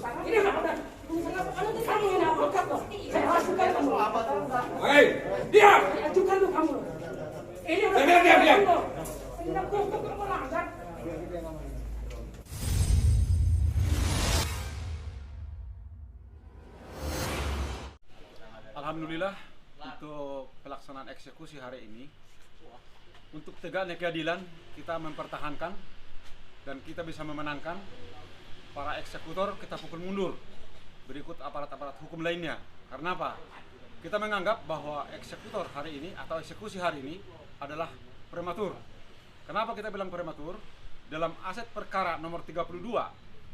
Ini apa? Kamu ini apa? Saya ajukan kamu. Hei, diam! Saya ajukan tuh kamu. Ini Diam. Ini aku melanggar. Alhamdulillah untuk pelaksanaan eksekusi hari ini, untuk tegaknya keadilan kita mempertahankan dan kita bisa memenangkan. Para eksekutor kita pukul mundur berikut aparat-aparat hukum lainnya. Karena apa? Kita menganggap bahwa eksekutor hari ini atau eksekusi hari ini adalah prematur. Kenapa kita bilang prematur? Dalam aset perkara nomor 32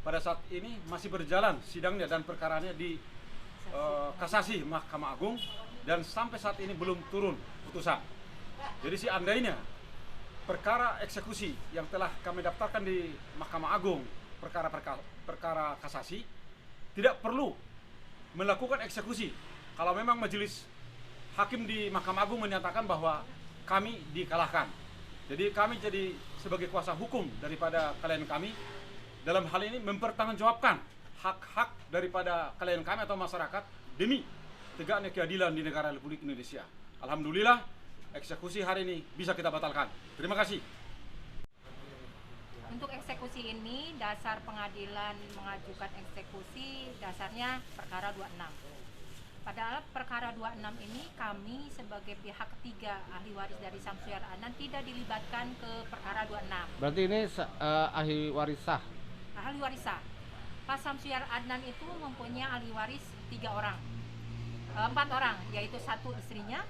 pada saat ini masih berjalan sidangnya dan perkaranya di kasasi Mahkamah Agung dan sampai saat ini belum turun putusan. Jadi seandainya perkara eksekusi yang telah kami daftarkan di Mahkamah Agung, perkara kasasi, tidak perlu melakukan eksekusi kalau memang majelis hakim di Mahkamah Agung menyatakan bahwa kami dikalahkan. Jadi kami jadi sebagai kuasa hukum daripada klien kami dalam hal ini mempertanggungjawabkan hak-hak daripada klien kami atau masyarakat demi tegaknya keadilan di negara Republik Indonesia. Alhamdulillah eksekusi hari ini bisa kita batalkan. Terima kasih. Untuk eksekusi ini, dasar pengadilan mengajukan eksekusi dasarnya perkara 26. Padahal perkara 26 ini kami sebagai pihak ketiga ahli waris dari Samsuyar Adnan tidak dilibatkan ke perkara 26. Berarti ini ahli waris sah? Ahli waris sah. Pak Samsuyar Adnan itu mempunyai ahli waris 4 orang, yaitu 1 istrinya,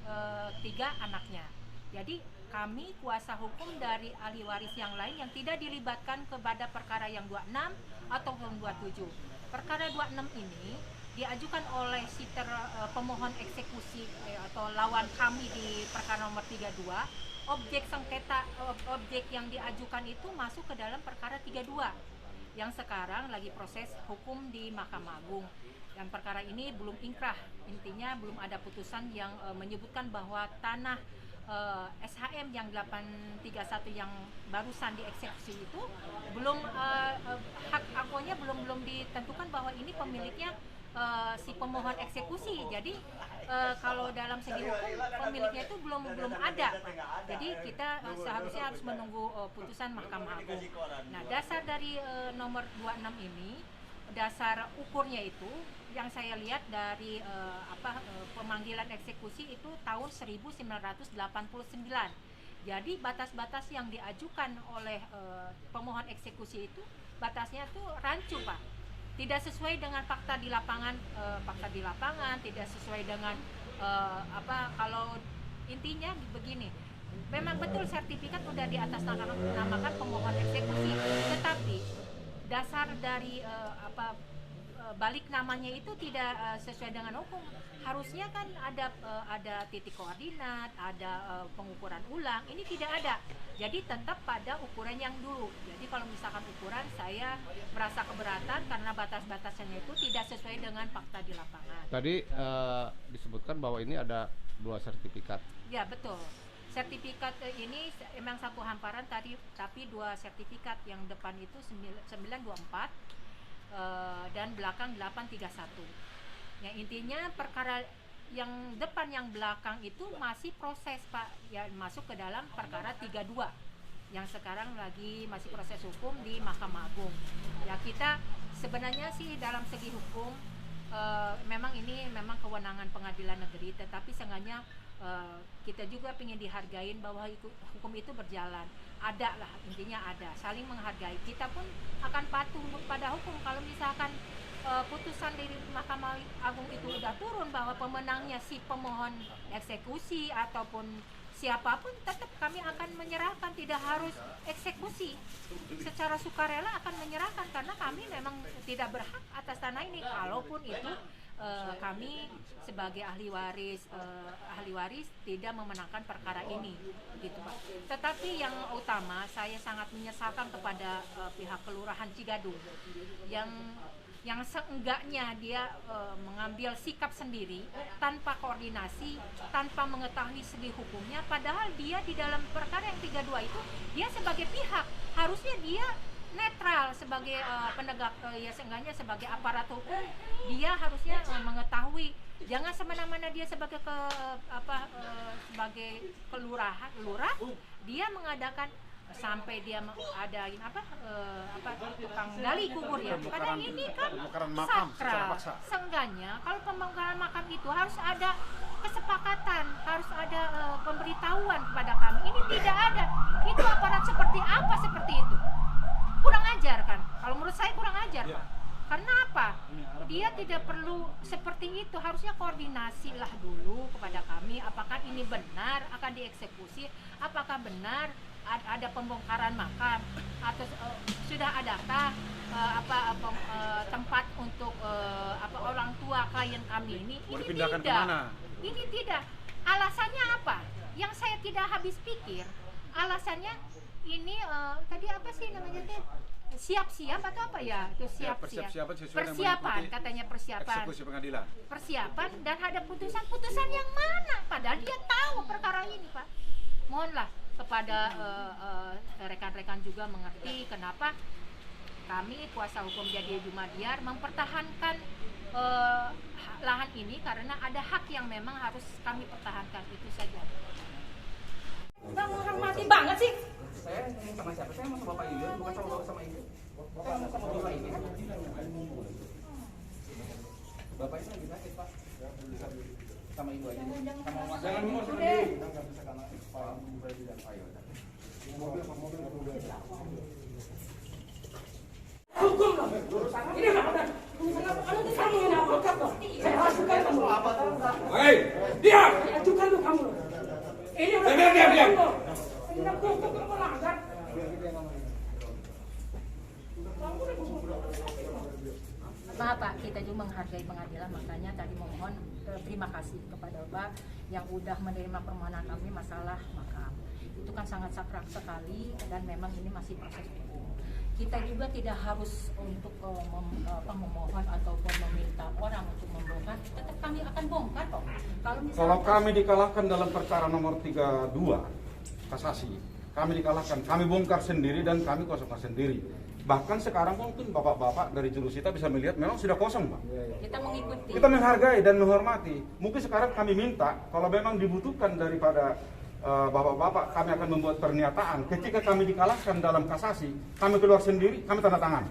3 anaknya. Jadi kami kuasa hukum dari ahli waris yang lain yang tidak dilibatkan kepada perkara yang 26 ataupun 27. Perkara 26 ini diajukan oleh si pemohon eksekusi atau lawan kami di perkara nomor 32. Objek sengketa, objek yang diajukan itu masuk ke dalam perkara 32 yang sekarang lagi proses hukum di Mahkamah Agung. Dan perkara ini belum inkrah, intinya belum ada putusan yang menyebutkan bahwa tanah SHM yang 831 yang barusan dieksekusi itu belum hak akunya belum ditentukan bahwa ini pemiliknya si pemohon eksekusi. Jadi kalau dalam segi hukum pemiliknya itu belum ada. Jadi kita seharusnya harus menunggu putusan Mahkamah Agung. Nah, dasar dari nomor 26 ini, dasar ukurnya itu yang saya lihat dari pemanggilan eksekusi itu tahun 1989. Jadi batas-batas yang diajukan oleh pemohon eksekusi itu batasnya tuh rancu, Pak. Tidak sesuai dengan fakta di lapangan, tidak sesuai dengan kalau intinya begini. Memang betul sertifikat udah di atas namakan pemohon eksekusi, tetapi dasar dari balik namanya itu tidak sesuai dengan hukum. Harusnya kan ada titik koordinat, ada pengukuran ulang. Ini tidak ada. Jadi tetap pada ukuran yang dulu. Jadi kalau misalkan ukuran, saya merasa keberatan karena batas-batasnya itu tidak sesuai dengan fakta di lapangan. Tadi disebutkan bahwa ini ada 2 sertifikat. Ya, betul. Sertifikat ini memang satu hamparan tadi, tapi 2 sertifikat. Yang depan itu 924 dan belakang 831. Yang intinya perkara yang depan yang belakang itu masih proses, Pak, ya, masuk ke dalam perkara 32 yang sekarang lagi masih proses hukum di Mahkamah Agung. Ya, kita sebenarnya sih dalam segi hukum memang ini memang kewenangan pengadilan negeri, tetapi seenggaknya kita juga ingin dihargain bahwa hukum itu berjalan. Ada lah, intinya ada, saling menghargai. Kita pun akan patuh pada hukum. Kalau misalkan putusan dari Mahkamah Agung itu udah turun bahwa pemenangnya si pemohon eksekusi ataupun siapapun, tetap kami akan menyerahkan, tidak harus eksekusi. Secara sukarela akan menyerahkan karena kami memang tidak berhak atas tanah ini. Kalaupun itu kami sebagai ahli waris tidak memenangkan perkara ini, gitu, Pak. Tetapi yang utama, saya sangat menyesalkan kepada pihak Kelurahan Cigadung yang seenggaknya dia mengambil sikap sendiri tanpa koordinasi, tanpa mengetahui segi hukumnya, padahal dia di dalam perkara yang 32 itu dia sebagai pihak harusnya dia netral sebagai penegak, ya seenggaknya sebagai aparat hukum, dia harusnya mengetahui, jangan semena-mena dia sebagai sebagai lurah, dia mengadakan sampai dia adain tukang gali kubur ya. Padahal ini kan pembongkaran makam secara sakral. paksa. Seenggaknya kalau pembongkaran makam itu harus ada kesepakatan, harus ada pemberitahuan kepada kami. Ini tidak ada. Itu aparat seperti apa seperti itu? Kurang ajar kan? Kalau menurut saya kurang ajar, Pak. Karena apa? Dia tidak perlu seperti itu. Harusnya koordinasilah dulu kepada kami. Apakah ini benar akan dieksekusi? Apakah benar ada pembongkaran makam? Atau sudah adakah tempat untuk orang tua klien kami ini? Mau Ini dipindahkan tidak. kemana? Ini tidak. Alasannya apa? Yang saya tidak habis pikir. Alasannya ini tadi apa sih namanya teh? Siap-siap atau apa ya? Itu siap-siap. Persiapan katanya persiapan. Eksekusi pengadilan. Persiapan dan ada putusan yang mana? Padahal dia tahu perkara ini, Pak. Mohonlah kepada rekan-rekan juga mengerti kenapa kami kuasa hukum Jadi Jumadiar mempertahankan lahan ini karena ada hak yang memang harus kami pertahankan, itu saja. Bang menghormati banget sih. Saya ngomong sama siapa? Saya mau sama Bapak Yuyun, bukan sama Bapak sama Ibu. Saya mau sama Bapak ini. Bapak ini lagi sakit, Pak. Sama Ibu aja. Sama Mas. Jangan ngomong sendiri. Hukum loh. Ini apa? Kalau kamu yang advokat loh. Saya ajukan kamu. Hei, diam! Saya ajukan tuh kamu. Ini udah Diam. Ini hukum kamu melanggar. Maaf Pak, kita juga menghargai pengadilan, makanya tadi memohon terima kasih kepada Bapak yang udah menerima permohonan kami masalah makam. Itu kan sangat sakral sekali dan memang ini masih proses hukum. Kita juga tidak harus untuk memohon ataupun meminta orang untuk membongkar, tetap kami akan bongkar kok. Kalau kami dikalahkan dalam perkara nomor 32 kasasi, kami dikalahkan, kami bongkar sendiri dan kami kosongkan sendiri. Bahkan sekarang mungkin bapak-bapak dari Jurusita bisa melihat memang sudah kosong, Pak. Kita mengikuti. Kita menghargai dan menghormati. Mungkin sekarang kami minta, kalau memang dibutuhkan daripada bapak-bapak, kami akan membuat pernyataan. Ketika kami dikalahkan dalam kasasi, kami keluar sendiri, kami tanda tangan.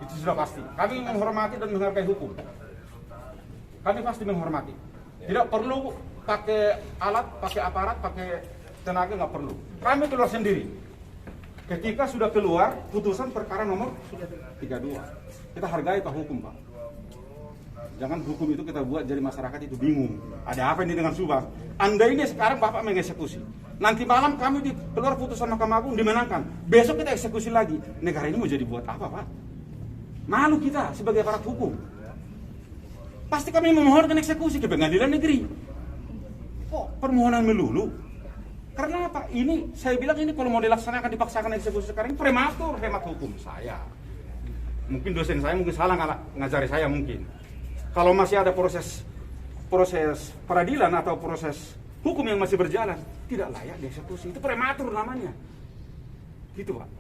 Itu sudah pasti. Kami menghormati dan menghargai hukum. Kami pasti menghormati. Tidak perlu pakai alat, pakai aparat, pakai tenaga, nggak perlu. Kami keluar sendiri. Ketika sudah keluar putusan perkara nomor 32. Kita hargai Pak hukum, Pak. Jangan hukum itu kita buat jadi masyarakat itu bingung. Ada apa ini dengan Subang? Anda ini sekarang Bapak mengeksekusi. Nanti malam kami keluar putusan Mahkamah Agung dimenangkan. Besok kita eksekusi lagi. Negara ini mau jadi buat apa, Pak? Malu kita sebagai aparat hukum. Pasti kami memohonkan eksekusi ke pengadilan negeri. Kok permohonan melulu? Karena apa? Ini saya bilang ini kalau mau dilaksanakan dipaksakan eksekusi sekarang ini prematur hemat hukum saya. Mungkin dosen saya mungkin salah ngajari saya mungkin. Kalau masih ada proses peradilan atau proses hukum yang masih berjalan, tidak layak dieksekusi. Itu prematur namanya. Gitu, Pak.